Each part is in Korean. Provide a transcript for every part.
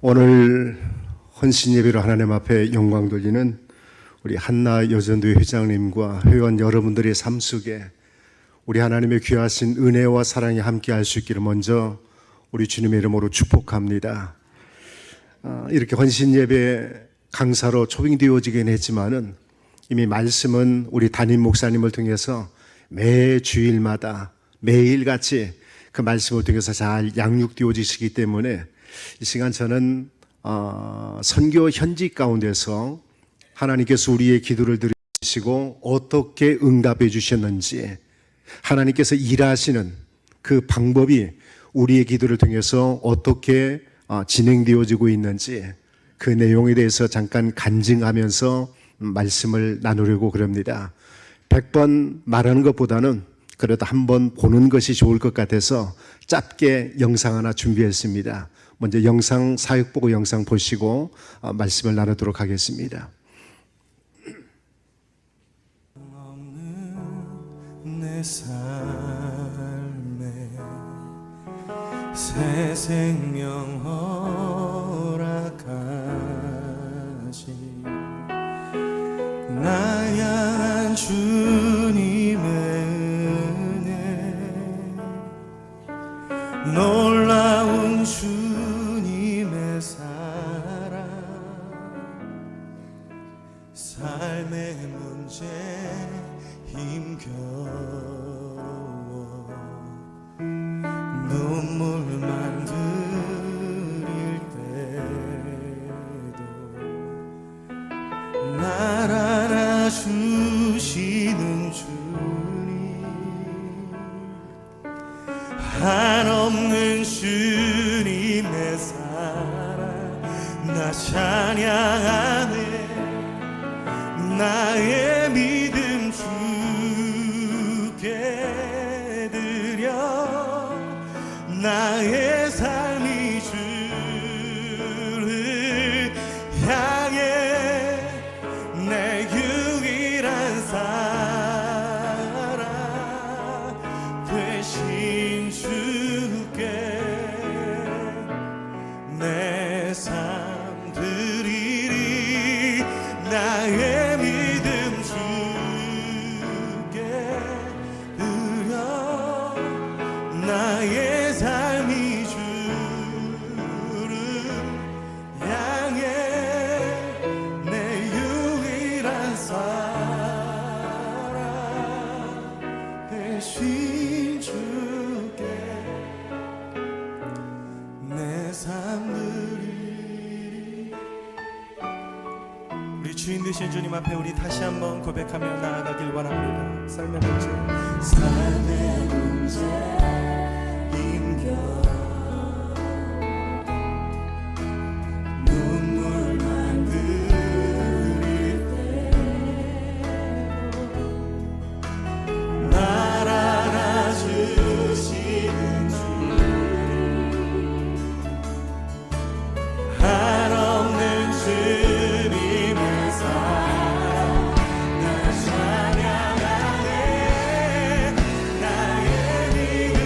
오늘 헌신 예배로 하나님 앞에 영광 돌리는 우리 한나 여전도회 회장님과 회원 여러분들의 삶 속에 우리 하나님의 귀하신 은혜와 사랑이 함께 할 수 있기를 먼저 우리 주님의 이름으로 축복합니다. 이렇게 헌신 예배 강사로 초빙되어지긴 했지만은 이미 말씀은 우리 담임 목사님을 통해서 매 주일마다 매일같이 그 말씀을 통해서 잘 양육되어지시기 때문에 이 시간 저는 선교 현지 가운데서 하나님께서 우리의 기도를 들으시고 어떻게 응답해 주셨는지, 하나님께서 일하시는 그 방법이 우리의 기도를 통해서 어떻게 진행되어지고 있는지 그 내용에 대해서 잠깐 간증하면서 말씀을 나누려고 그럽니다. 100번 말하는 것보다는 그래도 한번 보는 것이 좋을 것 같아서 짧게 영상 하나 준비했습니다. 먼저 영상 사역 보고 영상 보시고 말씀을 나누도록 하겠습니다. 내 삶에 새 생명 허락하시 나 향한 주님의 은혜 놀라운 주님의 사랑 삶의 문제 힘겨워 눈물만 들일 때도 날 안아주시는 주님 한없는 주님의 사랑 나 찬양하네 나의 믿음 주께 드려 나의 삶이 주를 향해 내 유일한 사랑 되신 주께 내 삶 드리리 나의 믿음 주께 드려 나의 삶이 주를 향해 내 유일한 사랑 되신 주께 내 삶 드리리. 우리 주인 되신 주님 앞에 우리 다시 한번 고백하며 나아가길 원합니다. 삶의 문제 힘겨워 눈물만 들일 때도 날 안아주시는 주 한없는 주님의 사랑 나 찬양하네 나의 믿음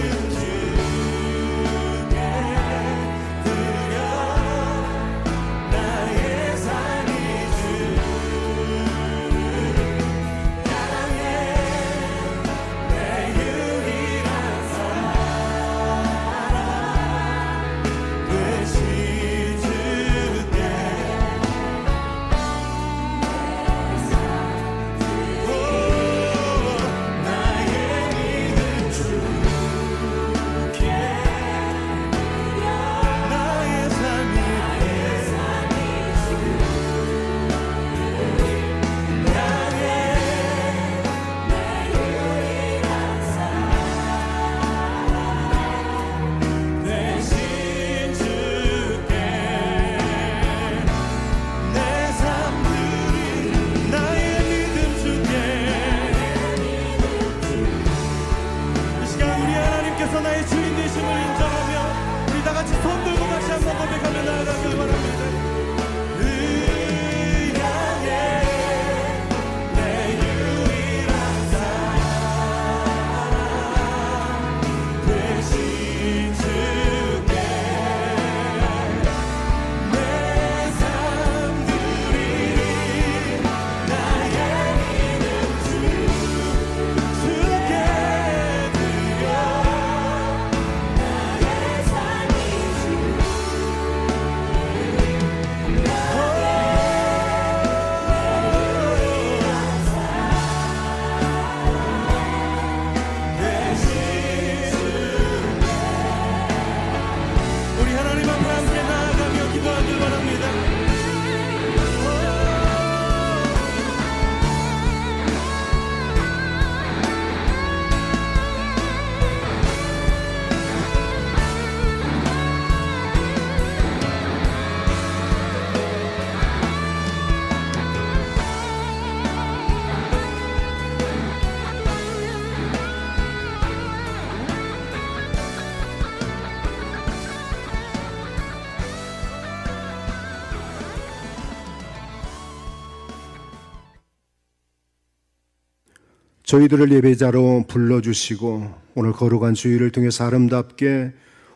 저희들을 예배자로 불러주시고 오늘 거룩한 주일을 통해서 아름답게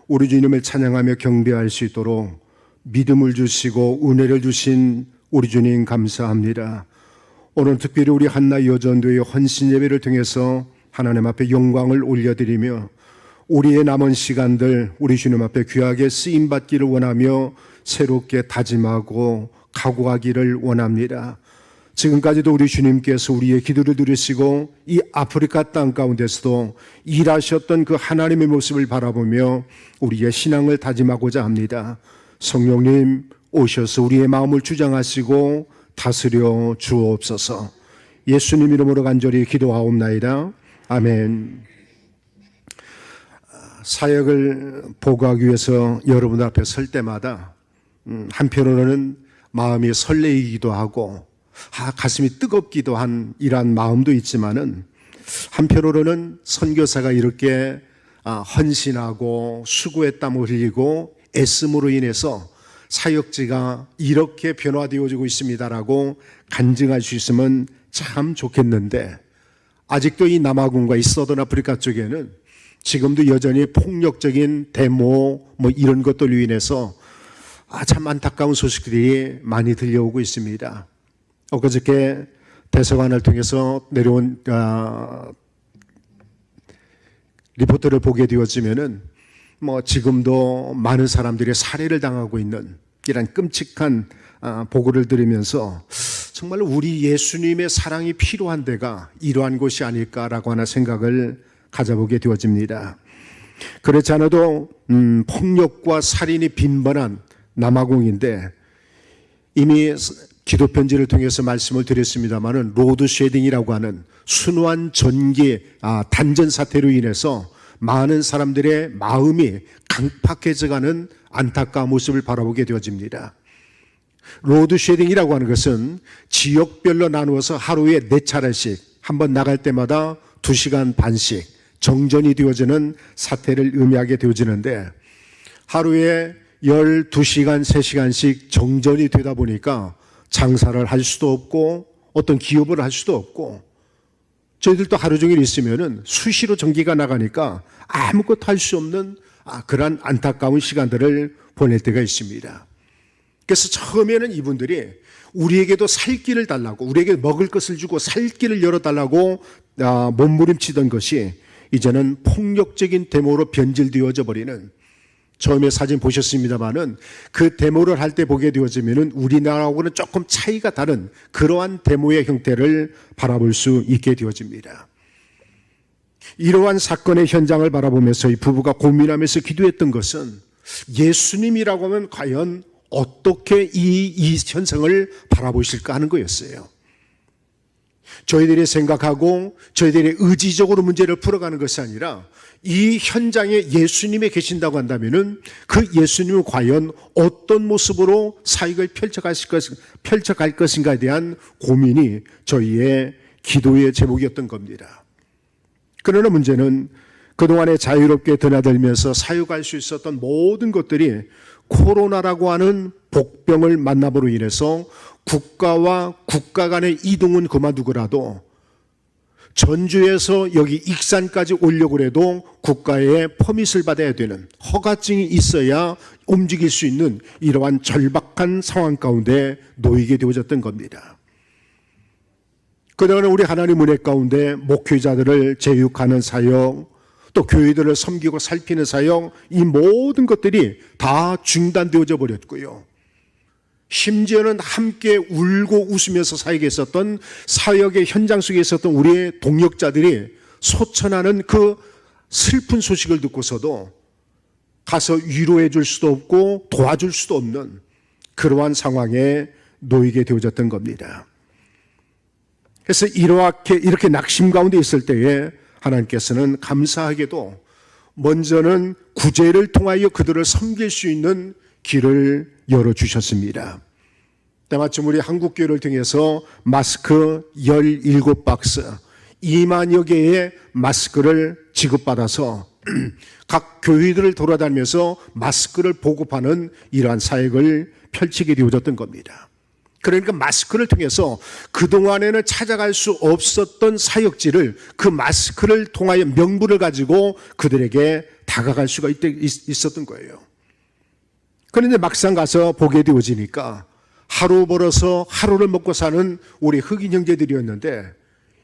우리 주님을 찬양하며 경배할 수 있도록 믿음을 주시고 은혜를 주신 우리 주님 감사합니다. 오늘 특별히 우리 한나 여전도의 헌신 예배를 통해서 하나님 앞에 영광을 올려드리며 우리의 남은 시간들 우리 주님 앞에 귀하게 쓰임받기를 원하며 새롭게 다짐하고 각오하기를 원합니다. 지금까지도 우리 주님께서 우리의 기도를 들으시고 이 아프리카 땅 가운데서도 일하셨던 그 하나님의 모습을 바라보며 우리의 신앙을 다짐하고자 합니다. 성령님 오셔서 우리의 마음을 주장하시고 다스려 주옵소서. 예수님 이름으로 간절히 기도하옵나이다. 아멘. 사역을 보고하기 위해서 여러분 앞에 설 때마다 한편으로는 마음이 설레이기도 하고 가슴이 뜨겁기도 한 이러한 마음도 있지만은 한편으로는 선교사가 이렇게 헌신하고 수고의 땀을 흘리고 애씀으로 인해서 사역지가 이렇게 변화되어지고 있습니다라고 간증할 수 있으면 참 좋겠는데 아직도 이 남아공과 이 서던 아프리카 쪽에는 지금도 여전히 폭력적인 데모 이런 것들로 인해서 참 안타까운 소식들이 많이 들려오고 있습니다. 엊그저께 대사관을 통해서 내려온 리포트를 보게 되었지만은 지금도 많은 사람들이 살해를 당하고 있는 이런 끔찍한 보고를 들으면서 정말 우리 예수님의 사랑이 필요한 데가 이러한 곳이 아닐까라고 하는 생각을 가져보게 되어집니다. 그렇지 않아도 폭력과 살인이 빈번한 남아공인데 이미 기도 편지를 통해서 말씀을 드렸습니다마는 로드 쉐딩이라고 하는 순환 전기 단전 사태로 인해서 많은 사람들의 마음이 강팍해져가는 안타까운 모습을 바라보게 되어집니다. 로드 쉐딩이라고 하는 것은 지역별로 나누어서 하루에 4차례씩 한번 나갈 때마다 2시간 반씩 정전이 되어지는 사태를 의미하게 되어지는데 하루에 12시간, 3시간씩 정전이 되다 보니까 장사를 할 수도 없고 어떤 기업을 할 수도 없고 저희들도 하루 종일 있으면은 수시로 전기가 나가니까 아무것도 할 수 없는 그러한 안타까운 시간들을 보낼 때가 있습니다. 그래서 처음에는 이분들이 우리에게도 살 길을 달라고 우리에게 먹을 것을 주고 살 길을 열어달라고 몸부림치던 것이 이제는 폭력적인 데모로 변질되어져 버리는 처음에 사진 보셨습니다마는 그 데모를 할 때 보게 되어지면은 우리나라하고는 조금 차이가 다른 그러한 데모의 형태를 바라볼 수 있게 되어집니다. 이러한 사건의 현장을 바라보면서 이 부부가 고민하면서 기도했던 것은 예수님이라고 하면 과연 어떻게 이 현상을 바라보실까 하는 거였어요. 저희들이 생각하고 저희들이 의지적으로 문제를 풀어가는 것이 아니라 이 현장에 예수님이 계신다고 한다면은 그 예수님은 과연 어떤 모습으로 사역을 펼쳐갈 것인가에 대한 고민이 저희의 기도의 제목이었던 겁니다. 그러나 문제는 그동안에 자유롭게 드나들면서 사역할 수 있었던 모든 것들이 코로나라고 하는 복병을 만남으로 인해서 국가와 국가 간의 이동은 그만두고라도 전주에서 여기 익산까지 오려고 해도 국가의 퍼밋을 받아야 되는 허가증이 있어야 움직일 수 있는 이러한 절박한 상황 가운데 놓이게 되어졌던 겁니다. 그동안 우리 하나님 은혜 가운데 목회자들을 제육하는 사역, 또 교회들을 섬기고 살피는 사역, 이 모든 것들이 다 중단되어져 버렸고요. 심지어는 함께 울고 웃으면서 사역했었던 사역의 현장 속에 있었던 우리의 동역자들이 소천하는 그 슬픈 소식을 듣고서도 가서 위로해 줄 수도 없고 도와줄 수도 없는 그러한 상황에 놓이게 되어졌던 겁니다. 그래서 이렇게 낙심 가운데 있을 때에 하나님께서는 감사하게도 먼저는 구제를 통하여 그들을 섬길 수 있는 길을 열어주셨습니다. 때마침 우리 한국교회를 통해서 마스크 17박스 2만여 개의 마스크를 지급받아서 각 교회들을 돌아다니면서 마스크를 보급하는 이러한 사역을 펼치게 되어졌던 겁니다. 그러니까 마스크를 통해서 그동안에는 찾아갈 수 없었던 사역지를 그 마스크를 통하여 명분을 가지고 그들에게 다가갈 수가 있었던 거예요. 그런데 막상 가서 보게 되어지니까 하루 벌어서 하루를 먹고 사는 우리 흑인 형제들이었는데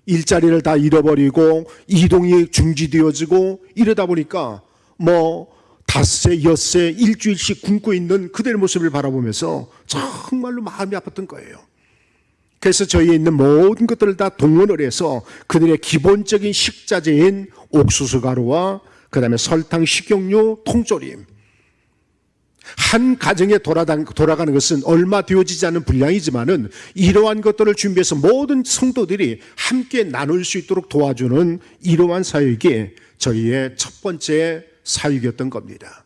일자리를 다 잃어버리고 이동이 중지되어지고 이러다 보니까 닷새, 엿새, 일주일씩 굶고 있는 그들의 모습을 바라보면서 정말로 마음이 아팠던 거예요. 그래서 저희에 있는 모든 것들을 다 동원을 해서 그들의 기본적인 식자재인 옥수수 가루와 그 다음에 설탕, 식용유, 통조림, 한 가정에 돌아가는 것은 얼마 되어지지 않은 분량이지만은 이러한 것들을 준비해서 모든 성도들이 함께 나눌 수 있도록 도와주는 이러한 사역이 저희의 첫 번째 사역이었던 겁니다.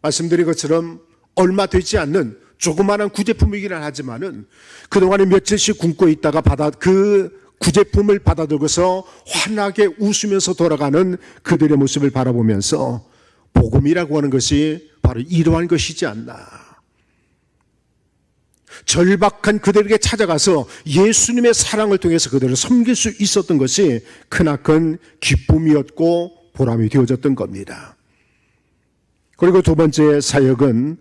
말씀드린 것처럼 얼마 되지 않는 조그마한 구제품이긴 하지만은 그동안에 며칠씩 굶고 있다가 그 구제품을 받아들고서 환하게 웃으면서 돌아가는 그들의 모습을 바라보면서 복음이라고 하는 것이 바로 이러한 것이지 않나. 절박한 그들에게 찾아가서 예수님의 사랑을 통해서 그들을 섬길 수 있었던 것이 크나큰 기쁨이었고 보람이 되어졌던 겁니다. 그리고 두 번째 사역은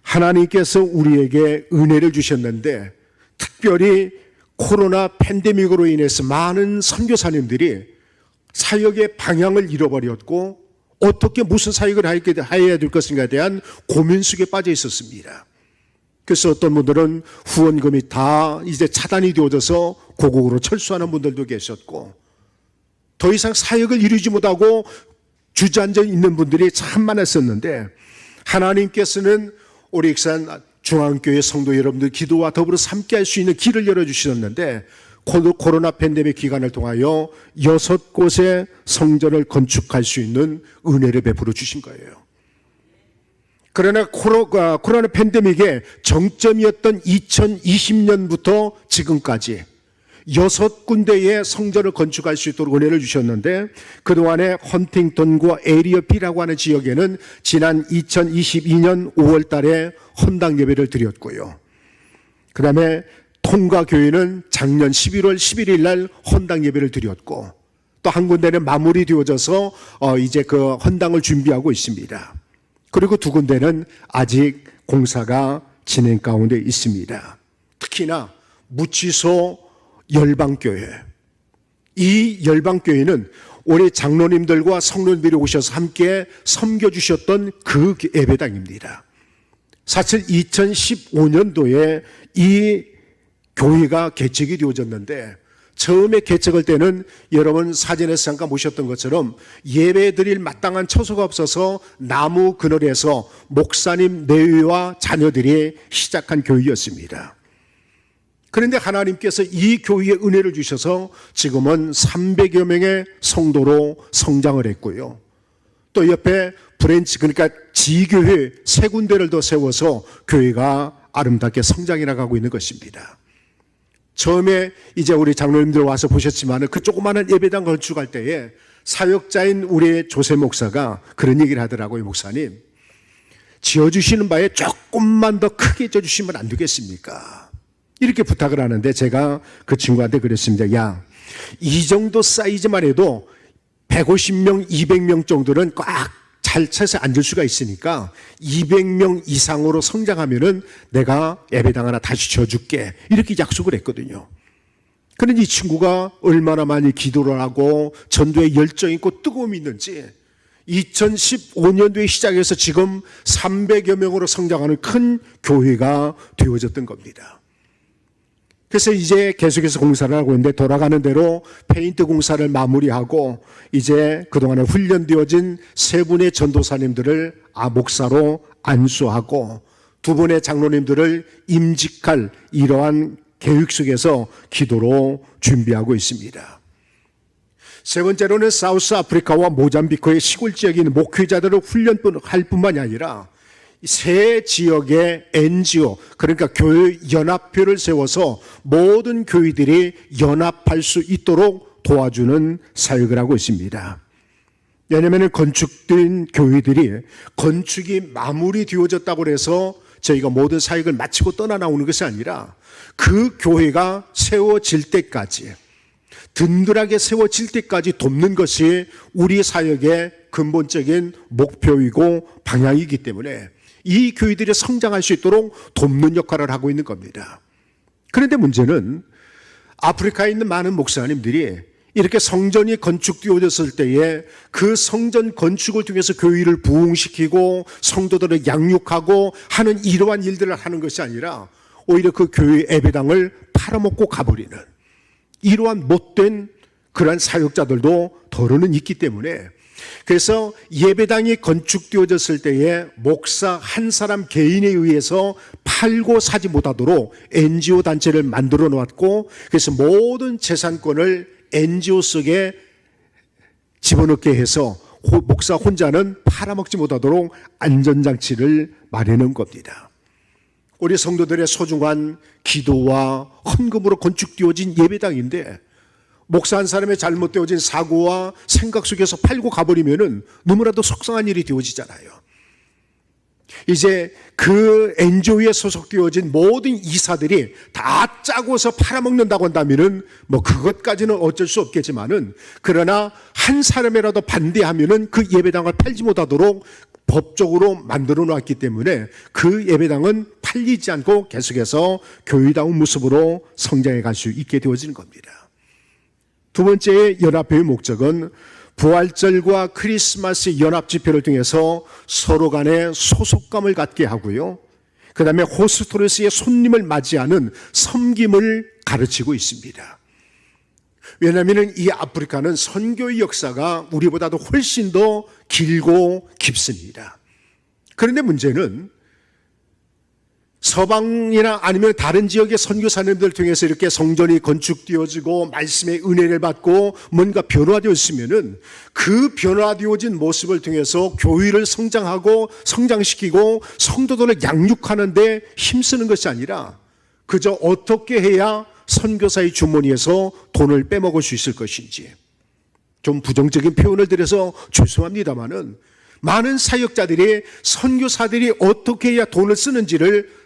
하나님께서 우리에게 은혜를 주셨는데 특별히 코로나 팬데믹으로 인해서 많은 선교사님들이 사역의 방향을 잃어버렸고 어떻게 무슨 사역을 해야 될 것인가에 대한 고민 속에 빠져 있었습니다. 그래서 어떤 분들은 후원금이 다 이제 차단이 되어져서 고국으로 철수하는 분들도 계셨고 더 이상 사역을 이루지 못하고 주저앉아 있는 분들이 참 많았었는데 하나님께서는 우리 익산 중앙교회 성도 여러분들 기도와 더불어 함께 할 수 있는 길을 열어주셨는데 코로나 팬데믹 기간을 통하여 6곳의 성전을 건축할 수 있는 은혜를 베풀어 주신 거예요. 그러나 코로나 팬데믹의 정점이었던 2020년부터 지금까지 6군데의 성전을 건축할 수 있도록 은혜를 주셨는데 그동안에 헌팅턴과 에리어 B라고 하는 지역에는 지난 2022년 5월 달에 헌당 예배를 드렸고요. 그 다음에 통가교회는 작년 11월 11일 날 헌당 예배를 드렸고 또 한 군데는 마무리 되어져서 이제 그 헌당을 준비하고 있습니다. 그리고 두 군데는 아직 공사가 진행 가운데 있습니다. 특히나 무치소 열방교회, 이 열방교회는 우리 장로님들과 성도님들이 오셔서 함께 섬겨주셨던 그 예배당입니다. 사실 2015년도에 이 교회가 개척이 되어졌는데 처음에 개척할 때는 여러분 사진에서 잠깐 보셨던 것처럼 예배 드릴 마땅한 처소가 없어서 나무 그늘에서 목사님 내외와 자녀들이 시작한 교회였습니다. 그런데 하나님께서 이 교회에 은혜를 주셔서 지금은 300여 명의 성도로 성장을 했고요. 또 옆에 브랜치, 그러니까 지교회 3군데를 더 세워서 교회가 아름답게 성장해 나가고 있는 것입니다. 처음에 이제 우리 장로님들 와서 보셨지만 그 조그마한 예배당 건축할 때에 사역자인 우리 조세 목사가 그런 얘기를 하더라고요. 목사님, 지어주시는 바에 조금만 더 크게 지어주시면 안 되겠습니까? 이렇게 부탁을 하는데 제가 그 친구한테 그랬습니다. 야, 이 정도 사이즈만 해도 150명, 200명 정도는 꽉 잘 차서 앉을 수가 있으니까 200명 이상으로 성장하면은 내가 예배당 하나 다시 지어줄게. 이렇게 약속을 했거든요. 그런데 이 친구가 얼마나 많이 기도를 하고 전도에 열정이 있고 뜨거움이 있는지 2015년도에 시작해서 지금 300여 명으로 성장하는 큰 교회가 되어졌던 겁니다. 그래서 이제 계속해서 공사를 하고 있는데 돌아가는 대로 페인트 공사를 마무리하고 이제 그동안에 훈련되어진 3분의 전도사님들을 목사로 안수하고 2분의 장로님들을 임직할 이러한 계획 속에서 기도로 준비하고 있습니다. 세 번째로는 사우스 아프리카와 모잠비크의 시골 지역에 있는 목회자들을 훈련할 뿐만이 아니라 세 지역의 NGO, 그러니까 교회 연합회를 세워서 모든 교회들이 연합할 수 있도록 도와주는 사역을 하고 있습니다. 왜냐하면 건축된 교회들이 건축이 마무리되어졌다고 해서 저희가 모든 사역을 마치고 떠나 나오는 것이 아니라 그 교회가 세워질 때까지, 든든하게 세워질 때까지 돕는 것이 우리 사역의 근본적인 목표이고 방향이기 때문에 이 교회들이 성장할 수 있도록 돕는 역할을 하고 있는 겁니다. 그런데 문제는 아프리카에 있는 많은 목사님들이 이렇게 성전이 건축되어졌을 때에 그 성전 건축을 통해서 교회를 부흥시키고 성도들을 양육하고 하는 이러한 일들을 하는 것이 아니라 오히려 그 교회 예배당을 팔아먹고 가버리는 이러한 못된 그러한 사역자들도 더러는 있기 때문에, 그래서 예배당이 건축되어졌을 때에 목사 한 사람 개인에 의해서 팔고 사지 못하도록 NGO 단체를 만들어 놓았고, 그래서 모든 재산권을 NGO 속에 집어넣게 해서 목사 혼자는 팔아먹지 못하도록 안전장치를 마련한 겁니다. 우리 성도들의 소중한 기도와 헌금으로 건축되어진 예배당인데 목사 한 사람의 잘못되어진 사고와 생각 속에서 팔고 가버리면은 너무나도 속상한 일이 되어지잖아요. 이제 그 NGO에 소속되어진 모든 이사들이 다 짜고서 팔아먹는다고 한다면은 뭐 그것까지는 어쩔 수 없겠지만은, 그러나 한 사람이라도 반대하면은 그 예배당을 팔지 못하도록 법적으로 만들어 놨기 때문에 그 예배당은 팔리지 않고 계속해서 교회다운 모습으로 성장해 갈 수 있게 되어지는 겁니다. 두 번째 연합회의 목적은 부활절과 크리스마스 연합 집회를 통해서 서로 간에 소속감을 갖게 하고요, 그 다음에 호스토레스의 손님을 맞이하는 섬김을 가르치고 있습니다. 왜냐하면 이 아프리카는 선교의 역사가 우리보다도 훨씬 더 길고 깊습니다. 그런데 문제는 서방이나 아니면 다른 지역의 선교사님들 통해서 이렇게 성전이 건축되어지고 말씀의 은혜를 받고 뭔가 변화되었으면은 그 변화되어진 모습을 통해서 교회를 성장하고 성장시키고 성도들을 양육하는 데 힘쓰는 것이 아니라 그저 어떻게 해야 선교사의 주머니에서 돈을 빼먹을 수 있을 것인지, 좀 부정적인 표현을 드려서 죄송합니다마는 많은 사역자들이 선교사들이 어떻게 해야 돈을 쓰는지를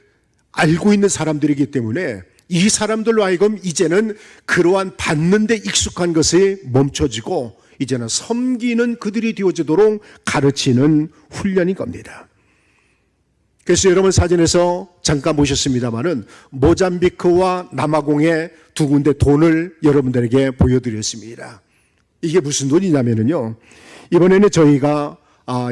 알고 있는 사람들이기 때문에 이 사람들로 하여금 이제는 그러한 받는 데 익숙한 것에 멈춰지고 이제는 섬기는 그들이 되어지도록 가르치는 훈련인 겁니다. 그래서 여러분 사진에서 잠깐 보셨습니다마는 모잠비크와 남아공의 두 군데 돈을 여러분들에게 보여드렸습니다. 이게 무슨 돈이냐면요, 이번에는 저희가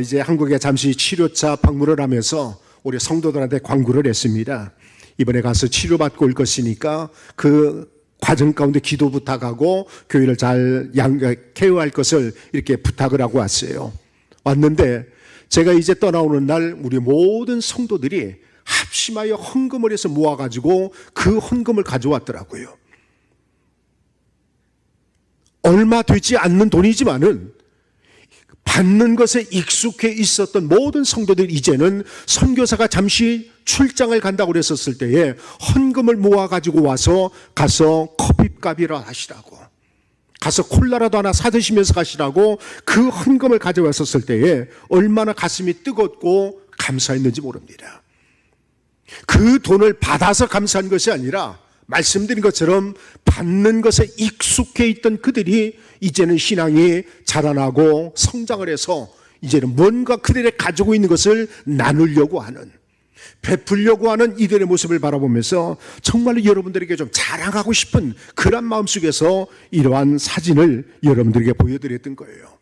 이제 한국에 잠시 치료차 방문을 하면서 우리 성도들한테 광고를 했습니다. 이번에 가서 치료받고 올 것이니까 그 과정 가운데 기도 부탁하고 교회를 잘 케어할 것을 이렇게 부탁을 하고 왔어요. 왔는데 제가 이제 떠나오는 날 우리 모든 성도들이 합심하여 헌금을 해서 모아가지고 그 헌금을 가져왔더라고요. 얼마 되지 않는 돈이지만은 받는 것에 익숙해 있었던 모든 성도들이 이제는 선교사가 잠시 출장을 간다고 그랬었을 때에 헌금을 모아가지고 와서 가서 커피값이라 하시라고, 가서 콜라라도 하나 사드시면서 가시라고 그 헌금을 가져왔었을 때에 얼마나 가슴이 뜨겁고 감사했는지 모릅니다. 그 돈을 받아서 감사한 것이 아니라 말씀드린 것처럼 받는 것에 익숙해 있던 그들이 이제는 신앙이 자라나고 성장을 해서 이제는 뭔가 그들의 가지고 있는 것을 나누려고 하는, 베풀려고 하는 이들의 모습을 바라보면서 정말로 여러분들에게 좀 자랑하고 싶은 그런 마음속에서 이러한 사진을 여러분들에게 보여드렸던 거예요.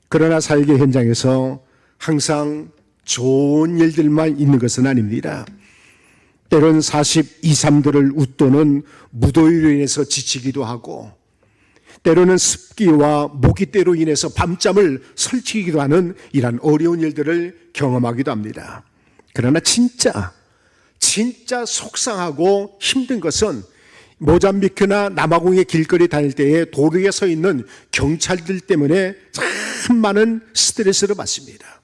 그러나 사역의 현장에서 항상 좋은 일들만 있는 것은 아닙니다. 때론 42, 3도를 웃도는 무더위로 인해서 지치기도 하고, 때로는 습기와 모기때로 인해서 밤잠을 설치기도 하는 이러한 어려운 일들을 경험하기도 합니다. 그러나 진짜 속상하고 힘든 것은 모잠비크나 남아공의 길거리 다닐 때에 도로에 서 있는 경찰들 때문에 참 많은 스트레스를 받습니다.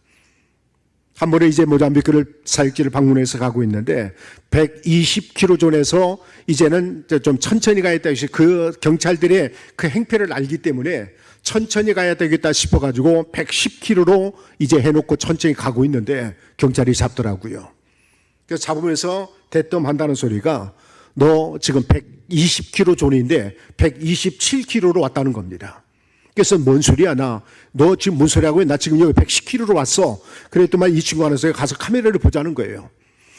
한 번에 이제 모잠비크를 사역지를 방문해서 가고 있는데 120km 존에서 이제는 좀 천천히 가야 되겠다. 그 경찰들의 그 행패를 알기 때문에 천천히 가야 되겠다 싶어가지고 110km로 이제 해놓고 천천히 가고 있는데 경찰이 잡더라고요. 그래서 잡으면서 대뜸한다는 소리가 너 지금 120kg 존인데 127kg로 왔다는 겁니다. 그래서 뭔 소리야 너 지금 뭔 소리 하고 나 지금 여기 110kg로 왔어. 그랬더만 이 친구가 가서 카메라를 보자는 거예요.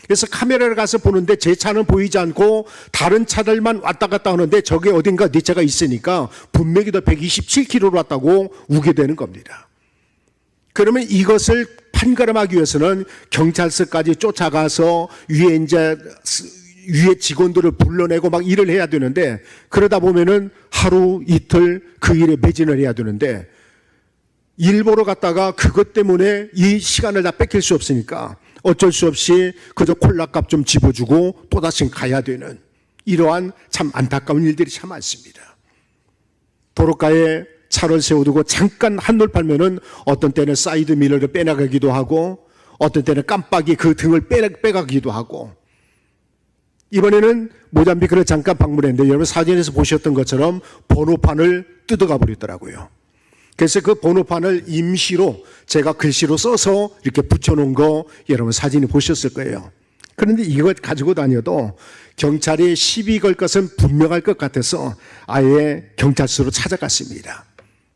그래서 카메라를 가서 보는데 제 차는 보이지 않고 다른 차들만 왔다 갔다 하는데 저게 어딘가 네 차가 있으니까 분명히 더 127km로 왔다고 우게 되는 겁니다. 그러면 이것을 판가름하기 위해서는 경찰서까지 쫓아가서 위에 직원들을 불러내고 막 일을 해야 되는데 그러다 보면은 하루 이틀 그 일에 매진을 해야 되는데 일 보러 갔다가 그것 때문에 이 시간을 다 뺏길 수 없으니까 어쩔 수 없이 그저 콜라값 좀 집어주고 또다시 가야 되는 이러한 참 안타까운 일들이 참 많습니다. 도로가에 차를 세워두고 잠깐 한눈 팔면은 어떤 때는 사이드 미러를 빼나가기도 하고 어떤 때는 깜빡이 그 등을 빼가기도 하고 이번에는 모잠비크를 잠깐 방문했는데 여러분 사진에서 보셨던 것처럼 번호판을 뜯어가 버리더라고요. 그래서 그 번호판을 임시로 제가 글씨로 써서 이렇게 붙여놓은 거 여러분 사진을 보셨을 거예요. 그런데 이것 가지고 다녀도 경찰이 시비 걸 것은 분명할 것 같아서 아예 경찰서로 찾아갔습니다.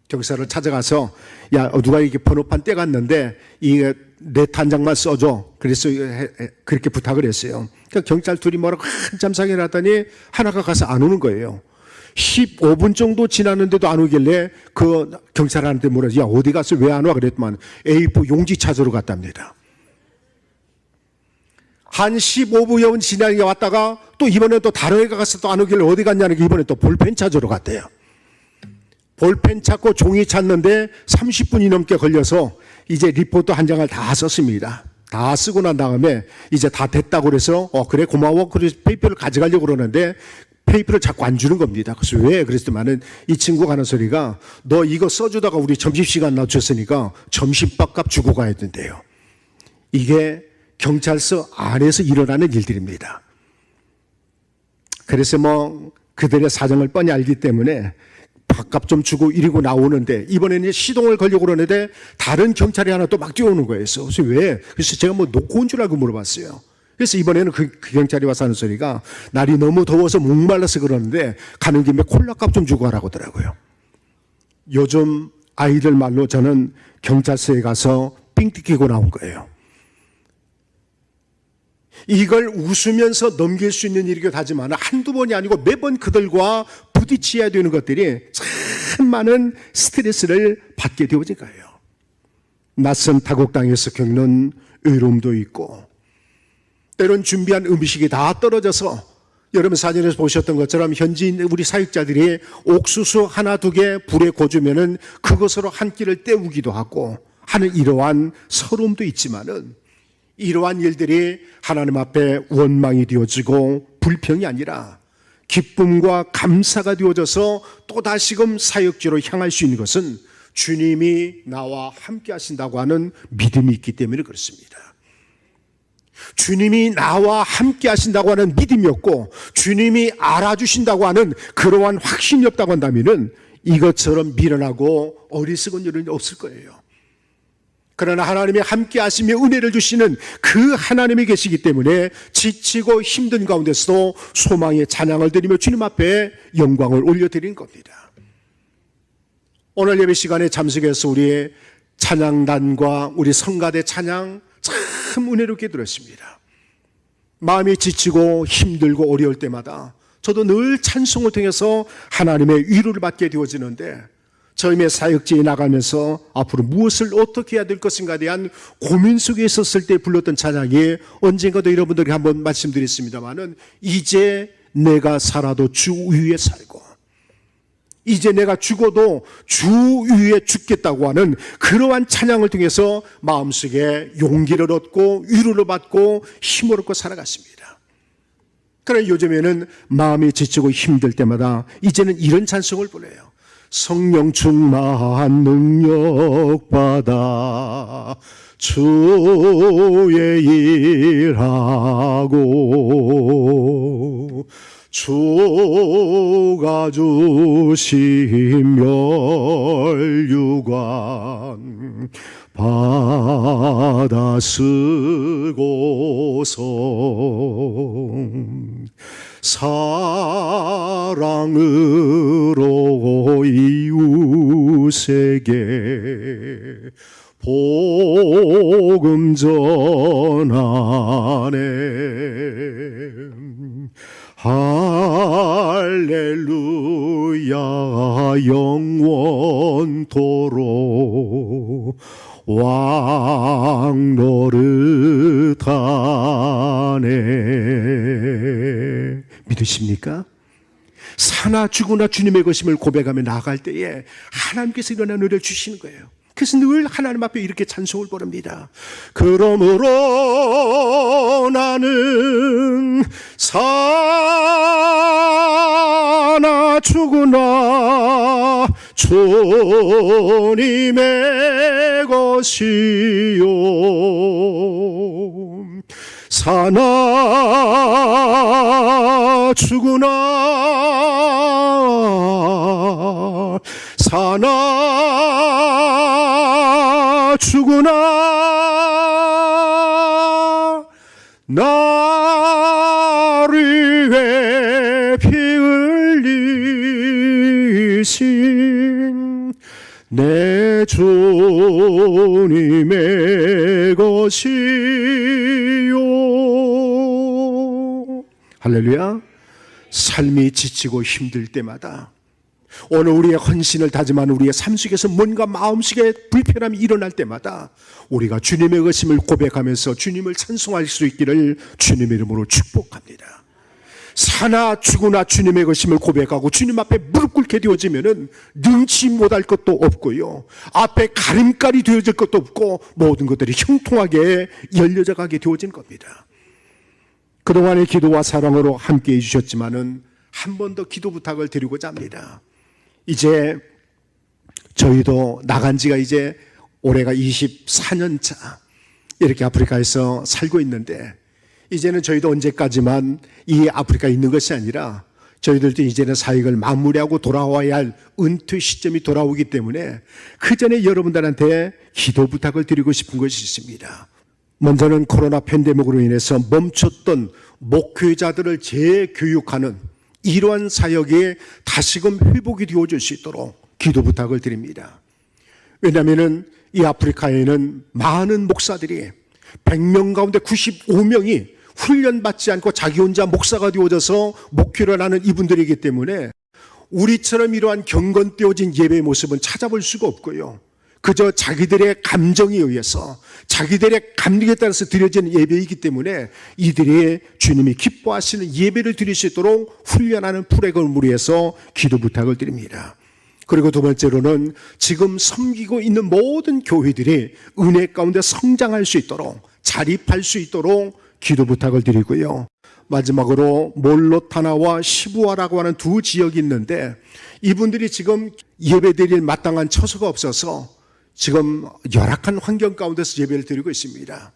경찰을 찾아가서 야 누가 이게 번호판 떼갔는데 이 내 한 장만 써줘. 그래서 그렇게 부탁을 했어요. 그러니까 경찰 둘이 뭐라고 한참 상의를 하더니 하나가 가서 안 오는 거예요. 15분 정도 지났는데도 안 오길래 그 경찰한테 물어서 야 어디 갔어 왜 안 와 그랬더만 A4 용지 찾으러 갔답니다. 한 15분 지나게 왔다가 또 이번에 또 다른 애가 가서 또 안 오길래 어디 갔냐는 게 이번에 또 볼펜 찾으러 갔대요. 볼펜 찾고 종이 찾는데 30분이 넘게 걸려서 이제 리포트 한 장을 다 썼습니다. 다 쓰고 난 다음에 이제 다 됐다고 그래서 그래 고마워 그래서 페이퍼를 가져가려고 그러는데 페이퍼를 자꾸 안 주는 겁니다. 그래서 왜? 그랬더만은 이 친구가 하는 소리가 너 이거 써주다가 우리 점심시간 낮췄으니까 점심밥값 주고 가야 된대요. 이게 경찰서 안에서 일어나는 일들입니다. 그래서 뭐 그들의 사정을 뻔히 알기 때문에 밥값 좀 주고 이러고 나오는데 이번에는 시동을 걸려고 그러는데 다른 경찰이 하나 또 막 뛰어오는 거예요. 그래서 왜? 그래서 제가 뭐 놓고 온 줄 알고 물어봤어요. 그래서 이번에는 그 경찰이 와서 하는 소리가 날이 너무 더워서 목말라서 그러는데 가는 김에 콜라값 좀 주고 가라고 하더라고요. 요즘 아이들 말로 저는 경찰서에 가서 삥 뜯기고 나온 거예요. 이걸 웃으면서 넘길 수 있는 일이기도 하지만 한두 번이 아니고 매번 그들과 부딪혀야 되는 것들이 참 많은 스트레스를 받게 되어진 거예요. 낯선 타국 땅에서 겪는 외로움도 있고 때론 준비한 음식이 다 떨어져서 여러분 사진에서 보셨던 것처럼 현지인 우리 사역자들이 옥수수 하나 두 개 불에 고주면은 그것으로 한 끼를 때우기도 하고 하는 이러한 서러움도 있지만은 이러한 일들이 하나님 앞에 원망이 되어지고 불평이 아니라 기쁨과 감사가 되어져서 또다시금 사역지로 향할 수 있는 것은 주님이 나와 함께 하신다고 하는 믿음이 있기 때문에 그렇습니다. 주님이 나와 함께 하신다고 하는 믿음이 없고 주님이 알아주신다고 하는 그러한 확신이 없다고 한다면 이것처럼 미련하고 어리석은 일은 없을 거예요. 그러나 하나님이 함께 하시며 은혜를 주시는 그 하나님이 계시기 때문에 지치고 힘든 가운데서도 소망의 찬양을 드리며 주님 앞에 영광을 올려드리는 겁니다. 오늘 예배 시간에 참석해서 우리의 찬양단과 우리 성가대 찬양 참 은혜롭게 들었습니다. 마음이 지치고 힘들고 어려울 때마다 저도 늘 찬송을 통해서 하나님의 위로를 받게 되어지는데 처음에 사역지에 나가면서 앞으로 무엇을 어떻게 해야 될 것인가에 대한 고민 속에 있었을 때 불렀던 찬양이 언젠가도 여러분들이 한번 말씀드렸습니다마는 이제 내가 살아도 주 위에 살고 이제 내가 죽어도 주 위에 죽겠다고 하는 그러한 찬양을 통해서 마음속에 용기를 얻고 위로를 받고 힘을 얻고 살아갔습니다. 그러나 요즘에는 마음이 지치고 힘들 때마다 이제는 이런 찬송을 불러요. 성령 충만 능력 받아 주의 일하고 주가 주신 멸류관 받아 쓰고서 사랑으로 이웃에게 복음 전하네. 할렐루야 영원토록 왕 노릇하네. 믿으십니까? 사나 죽으나 주님의 것임을 고백하며 나아갈 때에 하나님께서 일어난 은혜를 주시는 거예요. 그래서 늘 하나님 앞에 이렇게 찬송을 부릅니다. 그러므로 나는 사나 죽으나 주님의 것이요 사나 죽으나 사나 죽으나 나를 위해 피 흘리신 내 주님의 것이요. 할렐루야. 삶이 지치고 힘들 때마다 오늘 우리의 헌신을 다짐하는 우리의 삶 속에서 뭔가 마음속에 불편함이 일어날 때마다 우리가 주님의 것임을 고백하면서 주님을 찬송할 수 있기를 주님의 이름으로 축복합니다. 사나 죽으나 주님의 것임을 고백하고 주님 앞에 무릎 꿇게 되어지면은 능치 못할 것도 없고요, 앞에 가림깔이 되어질 것도 없고 모든 것들이 형통하게 열려져 가게 되어진 겁니다. 그동안의 기도와 사랑으로 함께 해주셨지만은 한 번 더 기도 부탁을 드리고자 합니다. 이제 저희도 나간 지가 이제 올해가 24년 차 이렇게 아프리카에서 살고 있는데, 이제는 저희도 언제까지만 이 아프리카에 있는 것이 아니라 저희들도 이제는 사역을 마무리하고 돌아와야 할 은퇴 시점이 돌아오기 때문에 그 전에 여러분들한테 기도 부탁을 드리고 싶은 것이 있습니다. 먼저는 코로나 팬데믹으로 인해서 멈췄던 목회자들을 재교육하는 이러한 사역이 다시금 회복이 되어질 수 있도록 기도 부탁을 드립니다. 왜냐하면 이 아프리카에는 많은 목사들이 100명 가운데 95명이 훈련받지 않고 자기 혼자 목사가 되어져서 목회를 하는 이분들이기 때문에 우리처럼 이러한 경건되어진 예배의 모습은 찾아볼 수가 없고요, 그저 자기들의 감정에 의해서 자기들의 감리에 따라서 드려지는 예배이기 때문에 이들이 주님이 기뻐하시는 예배를 드릴 수 있도록 훈련하는 프로그램을 위해서 기도 부탁을 드립니다. 그리고 두 번째로는 지금 섬기고 있는 모든 교회들이 은혜 가운데 성장할 수 있도록, 자립할 수 있도록 기도 부탁을 드리고요, 마지막으로 몰로타나와 시부아라고 하는 두 지역이 있는데 이분들이 지금 예배드릴 마땅한 처소가 없어서 지금 열악한 환경 가운데서 예배를 드리고 있습니다.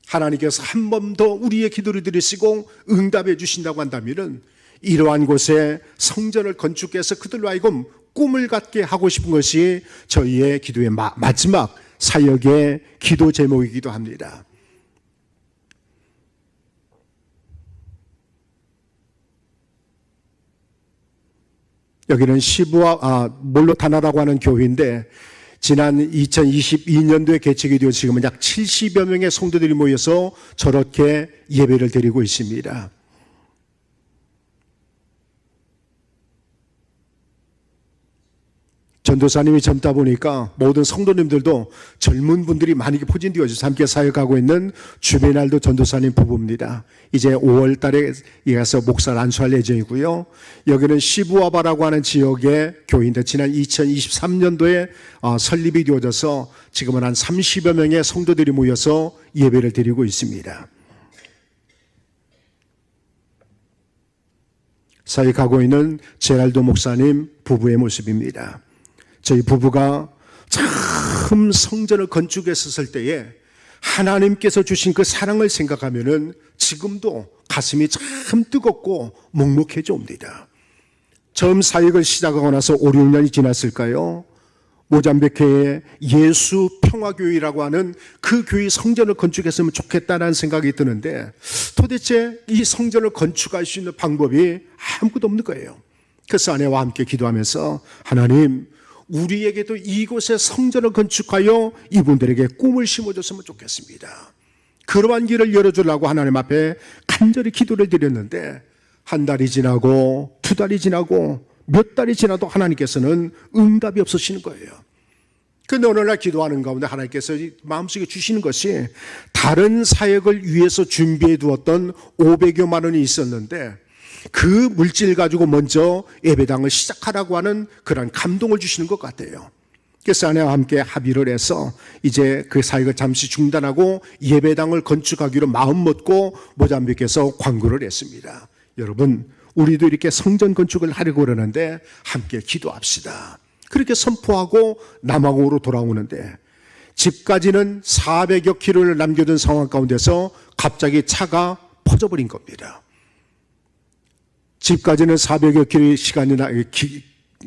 하나님께서 한 번 더 우리의 기도를 들으시고 응답해 주신다고 한다면 이러한 곳에 성전을 건축해서 그들로 하여금 꿈을 갖게 하고 싶은 것이 저희의 기도의 마지막 사역의 기도 제목이기도 합니다. 여기는 몰로타나라고 하는 교회인데 지난 2022년도에 개척이 되어 지금은 약 70여 명의 성도들이 모여서 저렇게 예배를 드리고 있습니다. 전도사님이 젊다 보니까 모든 성도님들도 젊은 분들이 많이 포진되어져서 함께 사역하고 있는 주베날도 전도사님 부부입니다. 이제 5월 달에 가서 목사를 안수할 예정이고요. 여기는 시부아바라고 하는 지역의 교회인데 지난 2023년도에 설립이 되어져서 지금은 한 30여 명의 성도들이 모여서 예배를 드리고 있습니다. 사역하고 있는 제랄도 목사님 부부의 모습입니다. 저희 부부가 처음 성전을 건축했었을 때에 하나님께서 주신 그 사랑을 생각하면은 지금도 가슴이 참 뜨겁고 먹먹해져 옵니다. 처음 사역을 시작하고 나서 5, 6년이 지났을까요? 모잠비크에 예수 평화교회라고 하는 그 교회 성전을 건축했으면 좋겠다는 생각이 드는데 도대체 이 성전을 건축할 수 있는 방법이 아무것도 없는 거예요. 그래서 아내와 함께 기도하면서 하나님, 우리에게도 이곳에 성전을 건축하여 이분들에게 꿈을 심어줬으면 좋겠습니다. 그러한 길을 열어주려고 하나님 앞에 간절히 기도를 드렸는데 한 달이 지나고 두 달이 지나고 몇 달이 지나도 하나님께서는 응답이 없으시는 거예요. 그런데 어느 날 기도하는 가운데 하나님께서 마음속에 주시는 것이 다른 사역을 위해서 준비해 두었던 500여만 원이 있었는데 그 물질 가지고 먼저 예배당을 시작하라고 하는 그런 감동을 주시는 것 같아요. 그래서 아내와 함께 합의를 해서 이제 그 사역을 잠시 중단하고 예배당을 건축하기로 마음먹고 모잠비크에서 광고를 했습니다. 여러분, 우리도 이렇게 성전 건축을 하려고 그러는데 함께 기도합시다. 그렇게 선포하고 남아공으로 돌아오는데 집까지는 400여 킬로를 남겨둔 상황 가운데서 갑자기 차가 퍼져버린 겁니다. 집까지는 400여 킬로의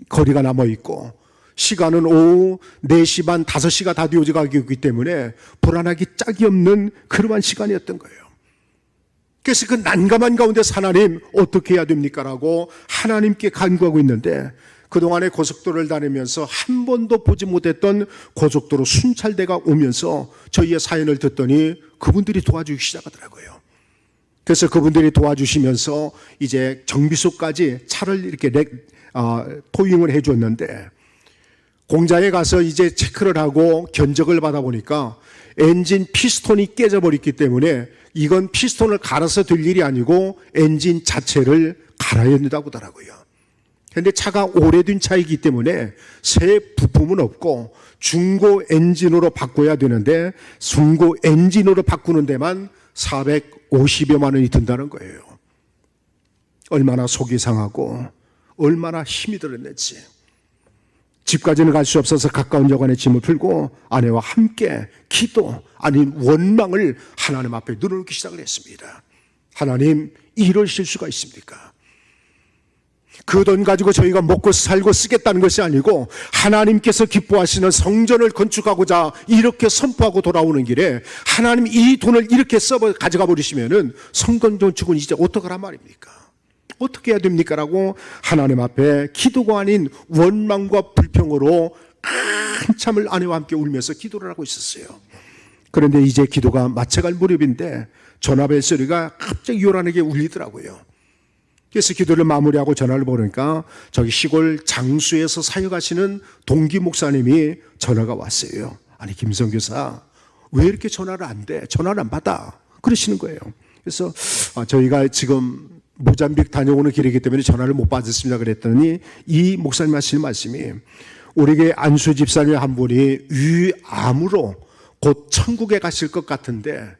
거리가 남아있고 시간은 오후 4시 반, 5시가 다 되어가기 때문에 불안하기 짝이 없는 그러한 시간이었던 거예요. 그래서 그 난감한 가운데서 하나님 어떻게 해야 됩니까? 라고 하나님께 간구하고 있는데 그동안에 고속도로를 다니면서 한 번도 보지 못했던 고속도로 순찰대가 오면서 저희의 사연을 듣더니 그분들이 도와주기 시작하더라고요. 그래서 그분들이 도와주시면서 이제 정비소까지 차를 이렇게 토잉을 해줬는데 공장에 가서 이제 체크를 하고 견적을 받아보니까 엔진 피스톤이 깨져버렸기 때문에 이건 피스톤을 갈아서 될 일이 아니고 엔진 자체를 갈아야 된다고 하더라고요. 그런데 차가 오래된 차이기 때문에 새 부품은 없고 중고 엔진으로 바꿔야 되는데 중고 엔진으로 바꾸는 데만 450여만 원이 든다는 거예요. 얼마나 속이 상하고 얼마나 힘이 들었는지. 집까지는 갈 수 없어서 가까운 여관에 짐을 풀고 아내와 함께 기도 아닌 원망을 하나님 앞에 늘어놓기 시작을 했습니다. 하나님, 이러실 수가 있습니까? 그 돈 가지고 저희가 먹고 살고 쓰겠다는 것이 아니고 하나님께서 기뻐하시는 성전을 건축하고자 이렇게 선포하고 돌아오는 길에 하나님 이 돈을 이렇게 가져가 버리시면은 성전 건축은 이제 어떡하란 말입니까? 어떻게 해야 됩니까? 라고 하나님 앞에 기도가 아닌 원망과 불평으로 한참을 아내와 함께 울면서 기도를 하고 있었어요. 그런데 이제 기도가 마쳐갈 무렵인데 전화벨 소리가 갑자기 요란하게 울리더라고요. 그래서 기도를 마무리하고 전화를 보니까 저기 시골 장수에서 사역하시는 동기 목사님이 전화가 왔어요. 아니, 김성교사, 왜 이렇게 전화를 안 돼? 전화를 안 받아? 그러시는 거예요. 그래서 저희가 지금 모잠비크 다녀오는 길이기 때문에 전화를 못 받았습니다. 그랬더니 이 목사님 하시는 말씀이 우리에게 안수 집사님 한 분이 위암으로 곧 천국에 가실 것 같은데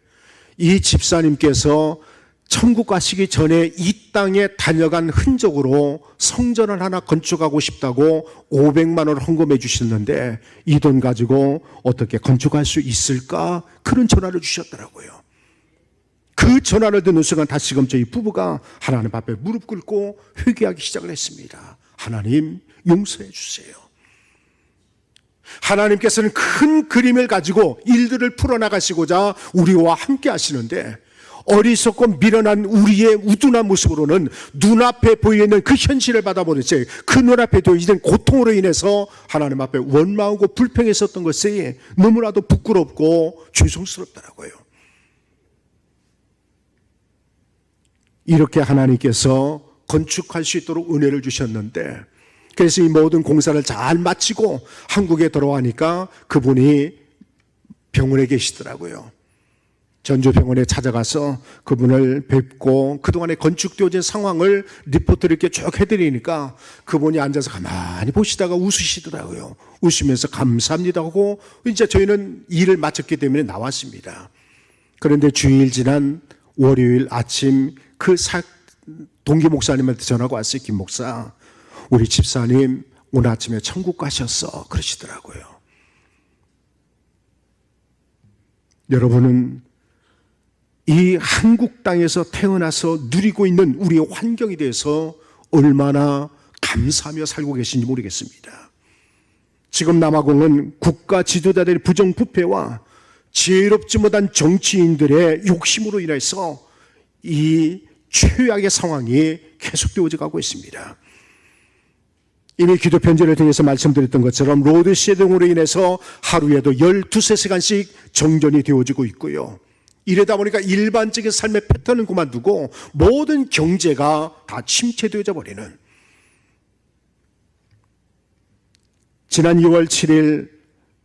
이 집사님께서 천국 가시기 전에 이 땅에 다녀간 흔적으로 성전을 하나 건축하고 싶다고 500만 원을 헌금해 주셨는데 이 돈 가지고 어떻게 건축할 수 있을까? 그런 전화를 주셨더라고요. 그 전화를 듣는 순간 다시금 저희 부부가 하나님 앞에 무릎 꿇고 회개하기 시작을 했습니다. 하나님, 용서해 주세요. 하나님께서는 큰 그림을 가지고 일들을 풀어나가시고자 우리와 함께 하시는데 어리석고 미련한 우리의 우둔한 모습으로는 눈앞에 보이는 그 현실을 받아보는 채 그 눈앞에 보이는 고통으로 인해서 하나님 앞에 원망하고 불평했었던 것이 너무나도 부끄럽고 죄송스럽더라고요. 이렇게 하나님께서 건축할 수 있도록 은혜를 주셨는데 그래서 이 모든 공사를 잘 마치고 한국에 돌아가니까 그분이 병원에 계시더라고요. 전주병원에 찾아가서 그분을 뵙고 그동안에 건축되어진 상황을 리포트를 이렇게 쭉 해드리니까 그분이 앉아서 가만히 보시다가 웃으시더라고요. 웃으면서 감사합니다 하고 이제 저희는 일을 마쳤기 때문에 나왔습니다. 그런데 주일 지난 월요일 아침 그 동기 목사님한테 전화가 왔어요. 김 목사, 우리 집사님 오늘 아침에 천국 가셨어 그러시더라고요. 여러분은 이 한국 땅에서 태어나서 누리고 있는 우리의 환경에 대해서 얼마나 감사하며 살고 계신지 모르겠습니다. 지금 남아공은 국가 지도자들의 부정부패와 지혜롭지 못한 정치인들의 욕심으로 인해서 이 최악의 상황이 계속되어져 가고 있습니다. 이미 기도 편지를 통해서 말씀드렸던 것처럼 로드시 등으로 인해서 하루에도 12시간씩 정전이 되어지고 있고요. 이러다 보니까 일반적인 삶의 패턴은 그만두고 모든 경제가 다 침체되어져 버리는, 지난 2월 7일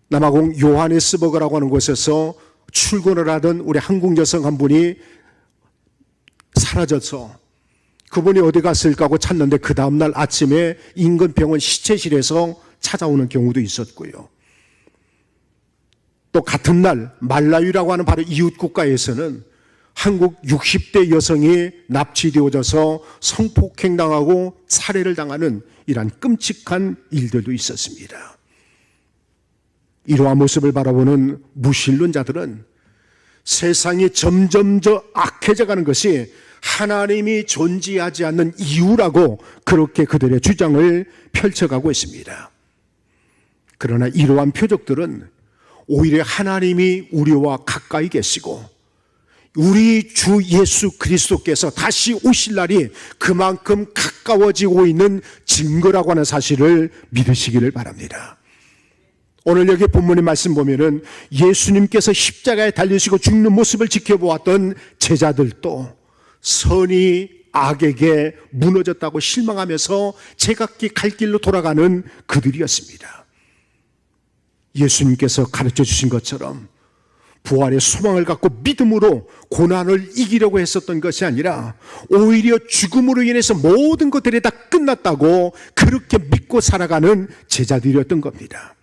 남아공 요하네스버그라고 하는 곳에서 출근을 하던 우리 한국 여성 한 분이 사라져서 그분이 어디 갔을까 하고 찾는데 그 다음날 아침에 인근 병원 시체실에서 찾아오는 경우도 있었고요. 또 같은 날 말라위라고 하는 바로 이웃 국가에서는 한국 60대 여성이 납치되어져서 성폭행당하고 살해를 당하는 이러한 끔찍한 일들도 있었습니다. 이러한 모습을 바라보는 무신론자들은 세상이 점점 더 악해져 가는 것이 하나님이 존재하지 않는 이유라고 그렇게 그들의 주장을 펼쳐가고 있습니다. 그러나 이러한 표적들은 오히려 하나님이 우리와 가까이 계시고 우리 주 예수 그리스도께서 다시 오실 날이 그만큼 가까워지고 있는 증거라고 하는 사실을 믿으시기를 바랍니다. 오늘 여기 본문의 말씀 보면은 예수님께서 십자가에 달리시고 죽는 모습을 지켜보았던 제자들도 선이 악에게 무너졌다고 실망하면서 제각기 갈 길로 돌아가는 그들이었습니다. 예수님께서 가르쳐 주신 것처럼 부활의 소망을 갖고 믿음으로 고난을 이기려고 했었던 것이 아니라 오히려 죽음으로 인해서 모든 것들이 다 끝났다고 그렇게 믿고 살아가는 제자들이었던 겁니다.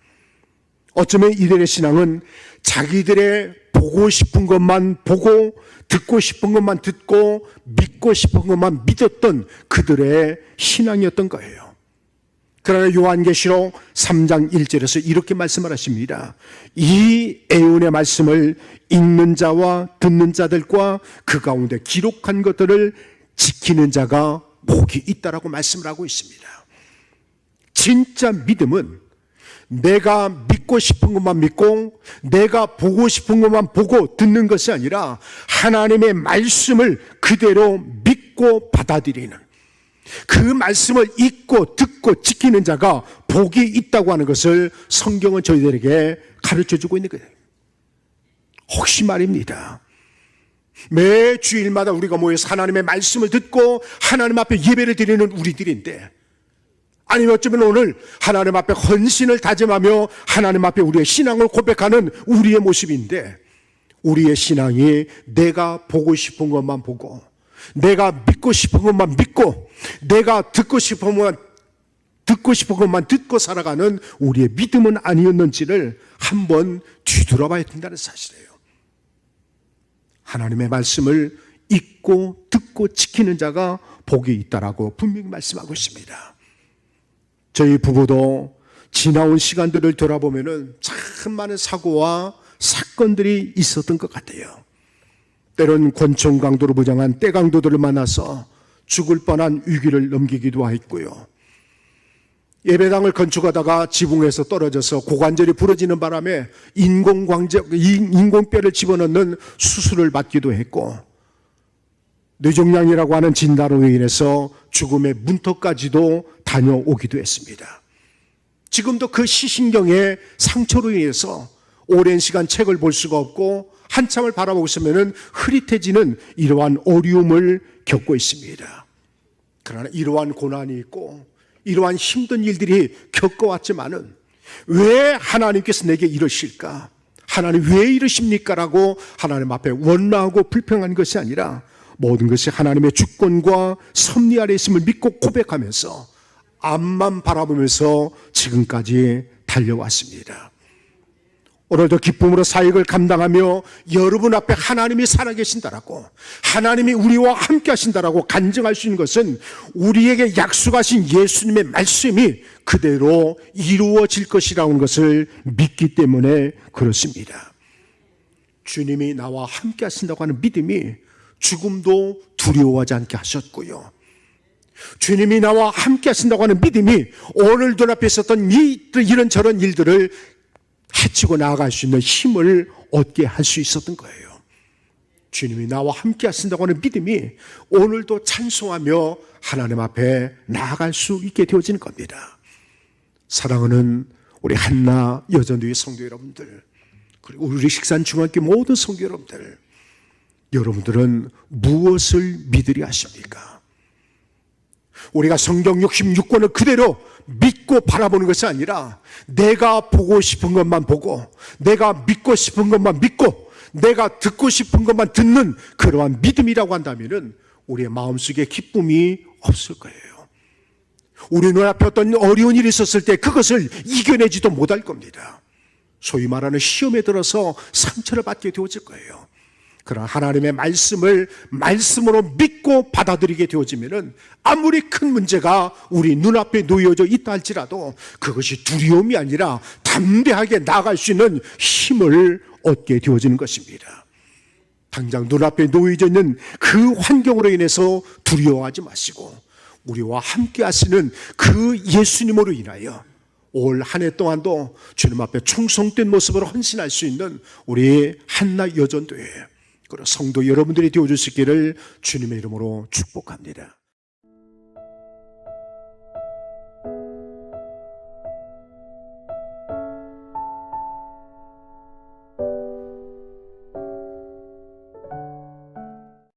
어쩌면 이들의 신앙은 자기들의 보고 싶은 것만 보고 듣고 싶은 것만 듣고 믿고 싶은 것만 믿었던 그들의 신앙이었던 거예요. 그러나 요한계시록 3장 1절에서 이렇게 말씀을 하십니다. 이 애운의 말씀을 읽는 자와 듣는 자들과 그 가운데 기록한 것들을 지키는 자가 복이 있다라고 말씀을 하고 있습니다. 진짜 믿음은 내가 믿고 싶은 것만 믿고 내가 보고 싶은 것만 보고 듣는 것이 아니라 하나님의 말씀을 그대로 믿고 받아들이는, 그 말씀을 읽고 듣고 지키는 자가 복이 있다고 하는 것을 성경은 저희들에게 가르쳐주고 있는 거예요. 혹시 말입니다, 매 주일마다 우리가 모여서 하나님의 말씀을 듣고 하나님 앞에 예배를 드리는 우리들인데, 아니면 어쩌면 오늘 하나님 앞에 헌신을 다짐하며 하나님 앞에 우리의 신앙을 고백하는 우리의 모습인데, 우리의 신앙이 내가 보고 싶은 것만 보고 내가 믿고 싶은 것만 믿고 내가 듣고 싶은 것만 듣고 살아가는 우리의 믿음은 아니었는지를 한번 뒤돌아봐야 된다는 사실이에요. 하나님의 말씀을 읽고 듣고 지키는 자가 복이 있다라고 분명히 말씀하고 있습니다. 저희 부부도 지나온 시간들을 돌아보면은 참 많은 사고와 사건들이 있었던 것 같아요. 때론 권총 강도로 무장한 떼강도들을 만나서 죽을 뻔한 위기를 넘기기도 했고요. 예배당을 건축하다가 지붕에서 떨어져서 고관절이 부러지는 바람에 인공뼈를 집어넣는 수술을 받기도 했고, 뇌종양이라고 하는 진단으로 인해서 죽음의 문턱까지도 다녀오기도 했습니다. 지금도 그 시신경의 상처로 인해서 오랜 시간 책을 볼 수가 없고 한참을 바라보고 있으면 흐릿해지는 이러한 어려움을 겪고 있습니다. 그러나 이러한 고난이 있고 이러한 힘든 일들이 겪어왔지만은 왜 하나님께서 내게 이러실까? 하나님 왜 이러십니까? 라고 하나님 앞에 원망하고 불평한 것이 아니라 모든 것이 하나님의 주권과 섭리 아래 있음을 믿고 고백하면서 앞만 바라보면서 지금까지 달려왔습니다. 오늘도 기쁨으로 사역을 감당하며 여러분 앞에 하나님이 살아계신다라고, 하나님이 우리와 함께 하신다라고 간증할 수 있는 것은 우리에게 약속하신 예수님의 말씀이 그대로 이루어질 것이라는 것을 믿기 때문에 그렇습니다. 주님이 나와 함께 하신다고 하는 믿음이 죽음도 두려워하지 않게 하셨고요. 주님이 나와 함께 하신다고 하는 믿음이 오늘 눈앞에 있었던 이런저런 일들을 해치고 나아갈 수 있는 힘을 얻게 할 수 있었던 거예요. 주님이 나와 함께 하신다고 하는 믿음이 오늘도 찬송하며 하나님 앞에 나아갈 수 있게 되어지는 겁니다. 사랑하는 우리 한나 여전도의 성도 여러분들, 그리고 우리 식산 중학교 모든 성도 여러분들, 여러분들은 무엇을 믿으려 하십니까? 우리가 성경 66권을 그대로 믿고 바라보는 것이 아니라 내가 보고 싶은 것만 보고, 내가 믿고 싶은 것만 믿고, 내가 듣고 싶은 것만 듣는 그러한 믿음이라고 한다면 우리의 마음속에 기쁨이 없을 거예요. 우리 눈앞에 어떤 어려운 일이 있었을 때 그것을 이겨내지도 못할 겁니다. 소위 말하는 시험에 들어서 상처를 받게 되어질 거예요. 그러나 하나님의 말씀을 말씀으로 믿고 받아들이게 되어지면 아무리 큰 문제가 우리 눈앞에 놓여져 있다 할지라도 그것이 두려움이 아니라 담대하게 나아갈 수 있는 힘을 얻게 되어지는 것입니다. 당장 눈앞에 놓여져 있는 그 환경으로 인해서 두려워하지 마시고 우리와 함께 하시는 그 예수님으로 인하여 올 한 해 동안도 주님 앞에 충성된 모습으로 헌신할 수 있는 우리 한나 여전도회 그리고 성도 여러분들이 되어주시기를 주님의 이름으로 축복합니다.